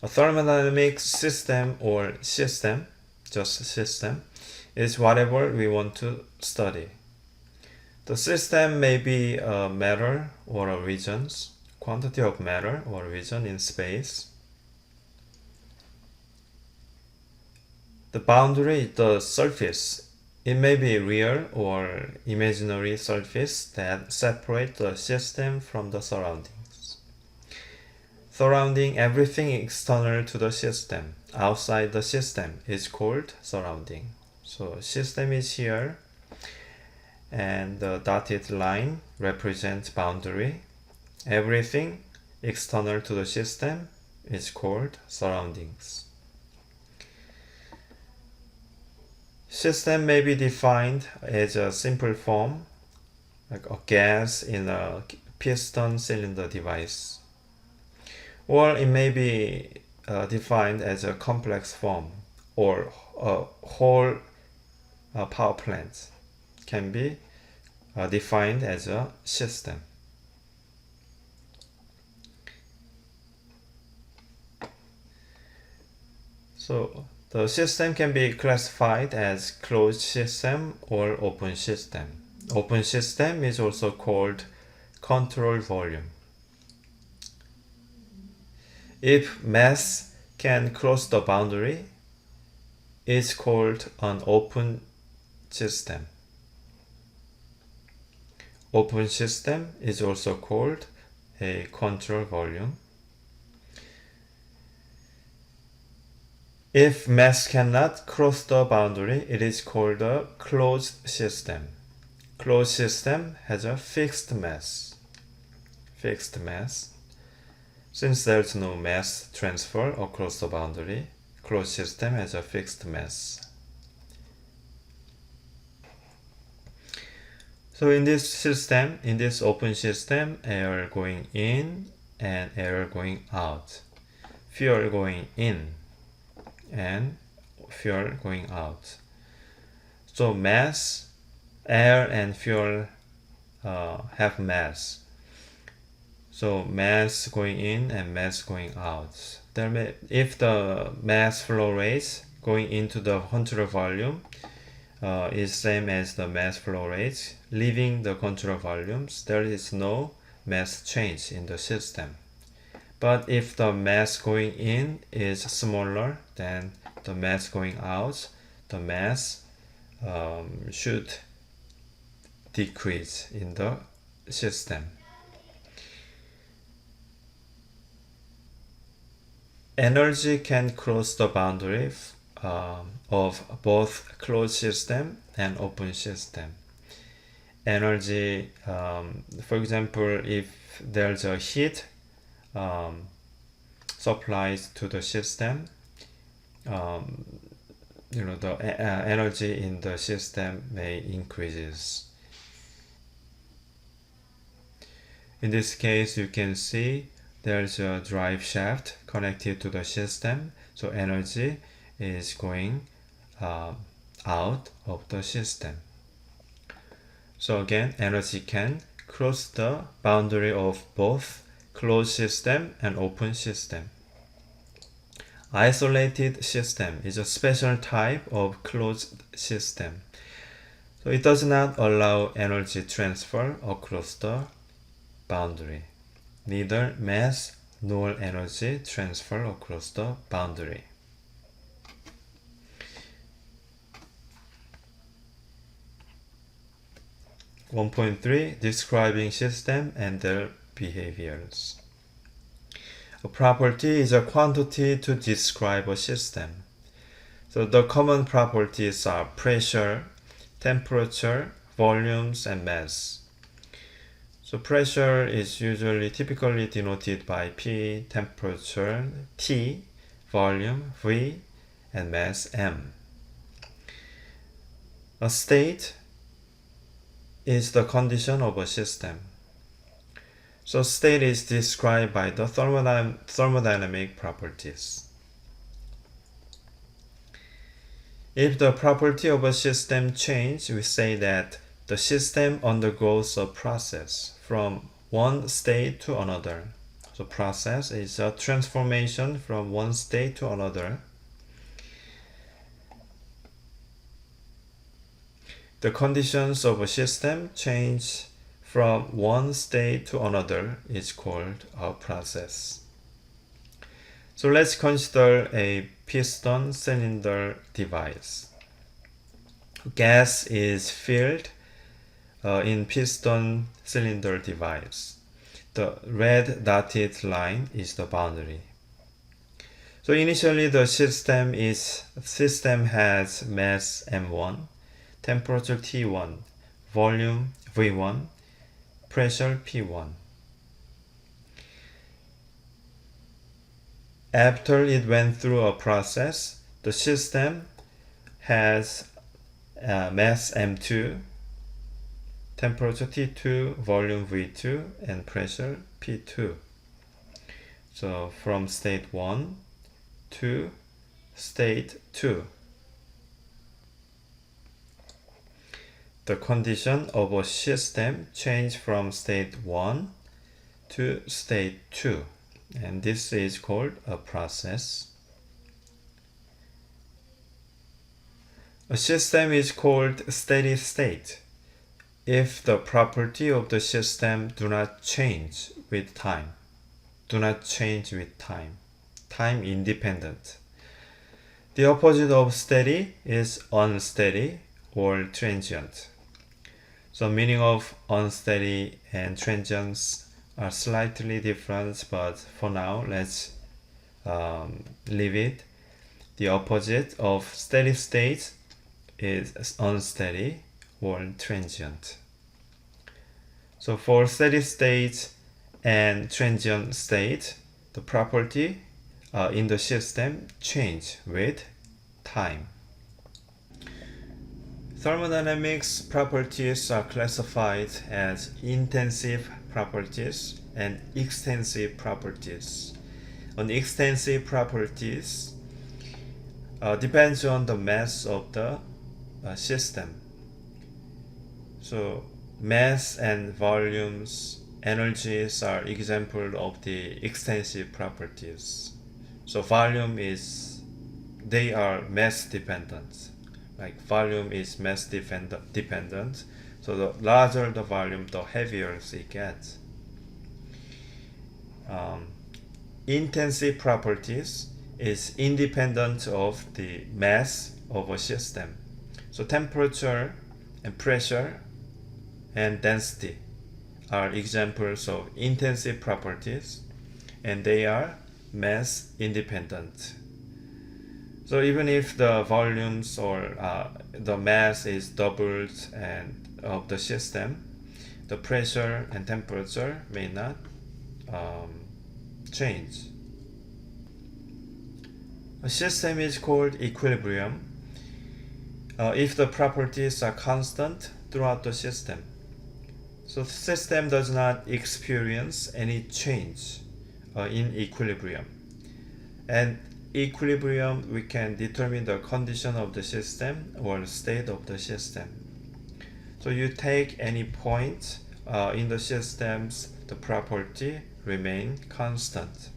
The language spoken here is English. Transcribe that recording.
A thermodynamic system or system, just system, is whatever we want to study. The system may be a matter or a regions, quantity of matter or region in space. The boundary is the surface. It may be real or imaginary surface that separate the system from the surroundings. Surrounding everything external to the system, outside the system, is called surrounding. So system is here, and the dotted line represents boundary. Everything external to the system is called surroundings. System may be defined as a simple form, like a gas in a piston cylinder device. Or it may be defined as a complex form, or a whole power plant can be defined as a system. So the system can be classified as closed system or open system. Open system is also called control volume. If mass can cross the boundary, it's called an open system. Open system is also called a control volume. If mass cannot cross the boundary, it is called a closed system. Closed system has a fixed mass. Fixed mass. Since there is no mass transfer across the boundary, closed system has a fixed mass. So in this system, in this open system, air going in and air going out. Fuel going in and fuel going out. So mass, air and fuel have mass. So mass going in and mass going out. If the mass flow rate going into the control volume is same as the mass flow rate leaving the control volumes, there is no mass change in the system. But if the mass going in is smaller than the mass going out, the mass should decrease in the system. Energy can cross the boundary of both closed system and open system. Energy, for example, if there's a heat supplies to the system, the energy in the system may increases. In this case, you can see there's a drive shaft connected to the system, so energy is going out of the system. So again, energy can cross the boundary of both closed system and open system. Isolated system is a special type of closed system. So it does not allow energy transfer across the boundary. Neither mass nor energy transfer across the boundary. (1.3) Describing system and their behaviors. A property is a quantity to describe a system. So the common properties are pressure, temperature, volumes, and mass. So pressure is typically denoted by P, temperature, T, volume, V, and mass, M. A state is the condition of a system. So state is described by the thermodynamic properties. If the property of a system changes, we say that the system undergoes a process from one state to another. So process is a transformation from one state to another. The conditions of a system change from one state to another is called a process. So let's consider a piston cylinder device. Gas is filled in piston cylinder device. The red dotted line is the boundary. So initially the system has mass m1, temperature T1, volume V1, pressure P1. After it went through a process, the system has mass m2, temperature T2, volume V2, and pressure P2. So from state 1 to state 2. The condition of a system change from state 1 to state 2, and this is called a process. A system is called steady state if the property of the system do not change with time. Time independent. The opposite of steady is unsteady or transient. So meaning of unsteady and transients are slightly different, but for now let's leave it. The opposite of steady state is unsteady or transient. So for steady state and transient state, the property in the system change with time. Thermodynamics properties are classified as intensive properties and extensive properties. On extensive properties depends on the mass of the system. So mass and volumes, energies are example of the extensive properties. So they are mass dependent. Like volume is mass dependent. So the larger the volume, the heavier it gets. Intensive properties is independent of the mass of a system. So temperature and pressure and density are examples of intensive properties, and they are mass independent. So even if the volumes or the mass is doubled and of the system, the pressure and temperature may not change. A system is called equilibrium if the properties are constant throughout the system. So the system does not experience any change in equilibrium. And equilibrium, we can determine the condition of the system or state of the system. So you take any point in the systems, the property remain constant.